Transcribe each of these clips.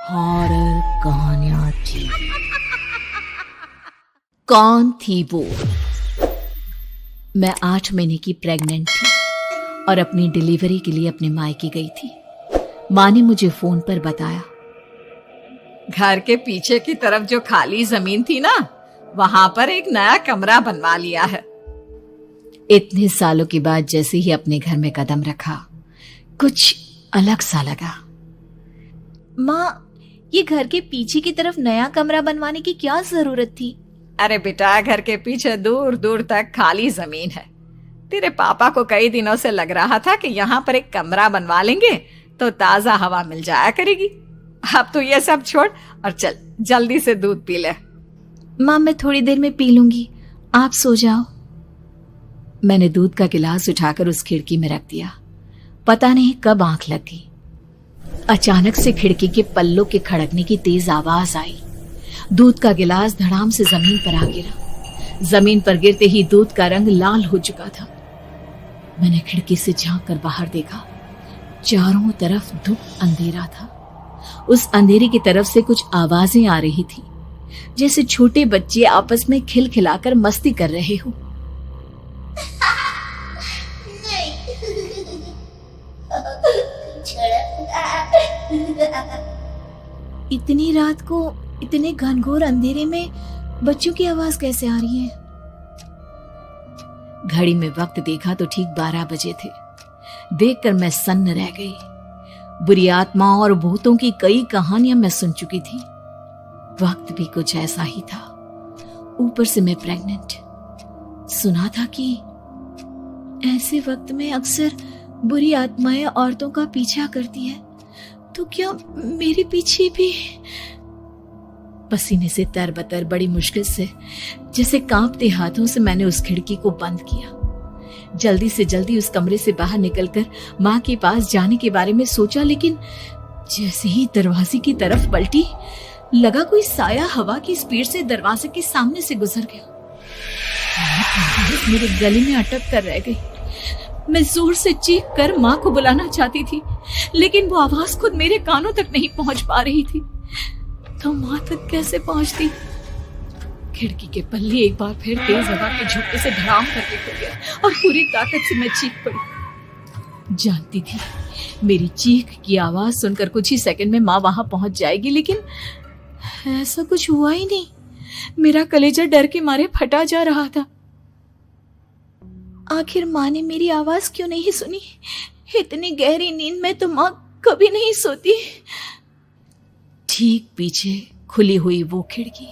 Horror कहानियां थी। कौन थी वो? मैं 8 महीने की प्रेग्नेंट थी और अपनी डिलीवरी के लिए अपने मायके गई थी। माँ ने मुझे फोन पर बताया, घर के पीछे की तरफ जो खाली जमीन थी ना, वहां पर एक नया कमरा बनवा लिया है। इतने सालों के बाद जैसे ही अपने घर में कदम रखा, कुछ अलग सा लगा। माँ, ये घर के पीछे की तरफ नया कमरा बनवाने की क्या जरूरत थी? अरे बेटा, घर के पीछे दूर दूर तक खाली जमीन है। तेरे पापा को कई दिनों से लग रहा था कि यहाँ पर एक कमरा बनवा लेंगे तो ताजा हवा मिल जाया करेगी। अब तो ये सब छोड़ और चल जल्दी से दूध पी ले। माँ, मैं थोड़ी देर में पी लूंगी, आप सो जाओ। मैंने दूध का गिलास उठाकर उस खिड़की में रख दिया। पता नहीं कब आंख लग गई। अचानक से खिड़की के पल्लों के खड़कने की तेज आवाज आई। दूध का गिलास धड़ाम से जमीन पर आ गिरा। जमीन पर गिरते ही दूध का रंग लाल हो चुका था। मैंने खिड़की से झांक कर बाहर देखा। चारों तरफ धूप अंधेरा था। उस अंधेरे की तरफ से कुछ आवाजें आ रही थी, जैसे छोटे बच्चे आपस में खिलखिलाकर मस्ती कर रहे हो। इतनी रात को इतने घनघोर अंधेरे में बच्चों की आवाज कैसे आ रही है? घड़ी में वक्त देखा तो ठीक 12 बजे थे। देखकर मैं सन्न रह गई। बुरी आत्माओं और भूतों की कई कहानियां मैं सुन चुकी थी। वक्त भी कुछ ऐसा ही था। ऊपर से मैं प्रेग्नेंट। सुना था कि ऐसे वक्त में अक्सर बुरी आत्माएं औरतों का पीछा करती है, तो क्या मेरे पीछे भी? पसीने से तरबतर बड़ी मुश्किल से, जैसे कांपते हाथों से मैंने उस खिड़की को बंद किया। जल्दी से जल्दी उस कमरे से बाहर निकलकर माँ के पास जाने के बारे में सोचा, लेकिन जैसे ही दरवाजे की तरफ पलटी, लगा कोई साया हवा की स्पीड से दरवाजे के सामने से गुजर गया। मेरे गले में अटक कर रह गई। मैं जोर से चीख कर माँ को बुलाना चाहती थी, लेकिन वो आवाज खुद मेरे कानों तक नहीं पहुंच पा रही थी। तो माँ तक कैसे पहुंचती? खिड़की के पल्ले एक बार फिर तेज हवा के झोंके से धड़ाम करके खुल गया और पूरी ताकत से मैं चीख पड़ी। जानती थी मेरी चीख की आवाज सुनकर कुछ ही सेकंड में माँ वहां पहुंच जाएगी, लेकिन ऐसा कुछ हुआ ही नहीं। मेरा कलेजा डर के मारे फटा जा रहा था। आखिर माँ ने मेरी आवाज क्यों नहीं सुनी? इतनी गहरी नींद में तो माँ कभी नहीं सोती। ठीक पीछे खुली हुई वो खिड़की।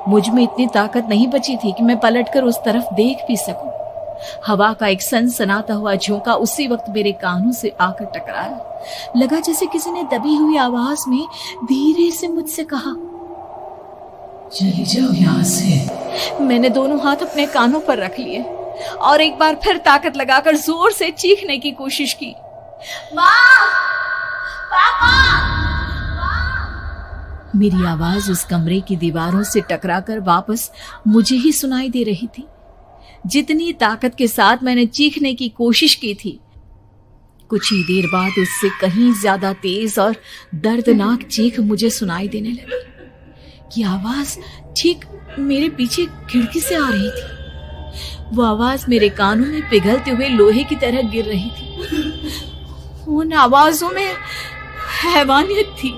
मुझ में इतनी ताकत नहीं बची थी कि मैं पलटकर उस तरफ देख भी सकूं। हवा का एक सनसनाता हुआ झोंका उसी वक्त मेरे कानों से आकर टकराया। लगा जैसे किसी ने दबी हुई आवाज में धीरे से मुझसे कहा, चली जाओ यहां से। मैंने दोनों हाथ अपने कानों पर रख लिए और एक बार फिर ताकत लगाकर जोर से चीखने की कोशिश की। माँ! पापा! मेरी आवाज उस कमरे की दीवारों से टकराकर वापस मुझे ही सुनाई दे रही थी। जितनी ताकत के साथ मैंने चीखने की कोशिश की थी, कुछ ही देर बाद उससे कहीं ज्यादा तेज और दर्दनाक चीख मुझे सुनाई देने लगी। कि आवाज ठीक मेरे पीछे खिड़की से आ रही थी। वो आवाज मेरे कानों में पिघलते हुए लोहे की तरह गिर रही थी। उन आवाजों में हैवानियत थी।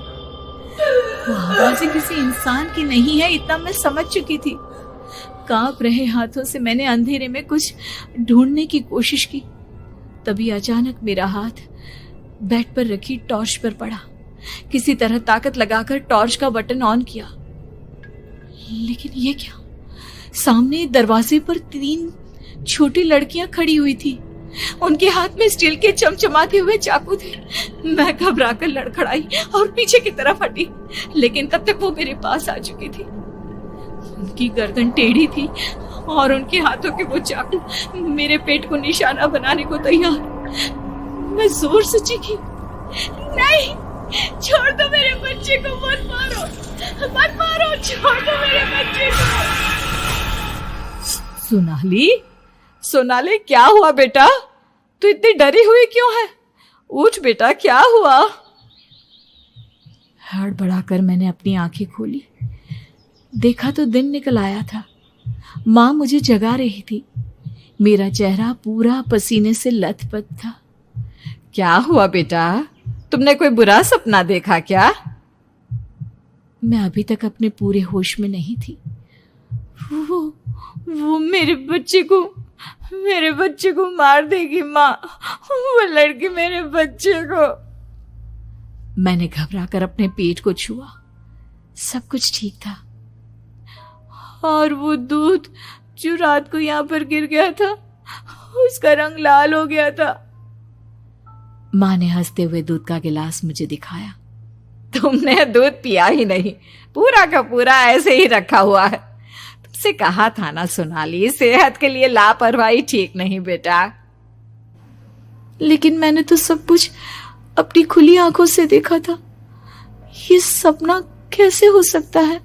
वो आवाजें किसी इंसान की नहीं है, इतना मैं समझ चुकी थी। कांप रहे हाथों से मैंने अंधेरे में कुछ ढूंढने की कोशिश की। तभी अचानक मेरा हाथ बेड पर रखी टॉर्च पर पड़ा। किसी तरह ताकत लगाकर टॉर्च का बटन ऑन किया, लेकिन ये क्या? सामने दरवाजे पर 3 छोटी लड़कियां खड़ी हुई थी। उनके हाथ में स्टील के चमचमाते हुए चाकू थे। मैं घबराकर लड़खड़ाई और पीछे की तरफ हटी, लेकिन तब तक वो मेरे पास आ चुकी थी। उनकी गर्दन टेढ़ी थी और उनके हाथों के वो चाकू मेरे पेट को निशाना बनाने को तैयार। मैं जोर से चीखी, नहीं, छोड़ दो मेरे बच्चे को, मत मारो, मत मारो, छोड़ दो मेरे बच्चे को। सोनाली, क्या हुआ बेटा? तू इतनी डरी हुई क्यों है? उठ बेटा, क्या हुआ? हड़बड़ाकर मैंने अपनी आंखें खोली। देखा तो दिन निकल आया था। माँ मुझे जगा रही थी। मेरा चेहरा पूरा पसीने से लथपथ था। क्या हुआ बेटा, तुमने कोई बुरा सपना देखा क्या? मैं अभी तक अपने पूरे होश में नहीं थी। वो मेरे बच्चे को मार देगी माँ। वो लड़की मेरे बच्चे को। मैंने घबराकर अपने पेट को छुआ। सब कुछ ठीक था। और वो दूध जो रात को यहाँ पर गिर गया था, उसका रंग लाल हो गया था। माँ ने हंसते हुए दूध का गिलास मुझे दिखाया। तुमने दूध पिया ही नहीं, पूरा का पूरा ऐसे ही रखा हुआ है। तुमसे कहा था ना सोनाली, सेहत के लिए लापरवाही ठीक नहीं बेटा। लेकिन मैंने तो सब कुछ अपनी खुली आंखों से देखा था। ये सपना कैसे हो सकता है?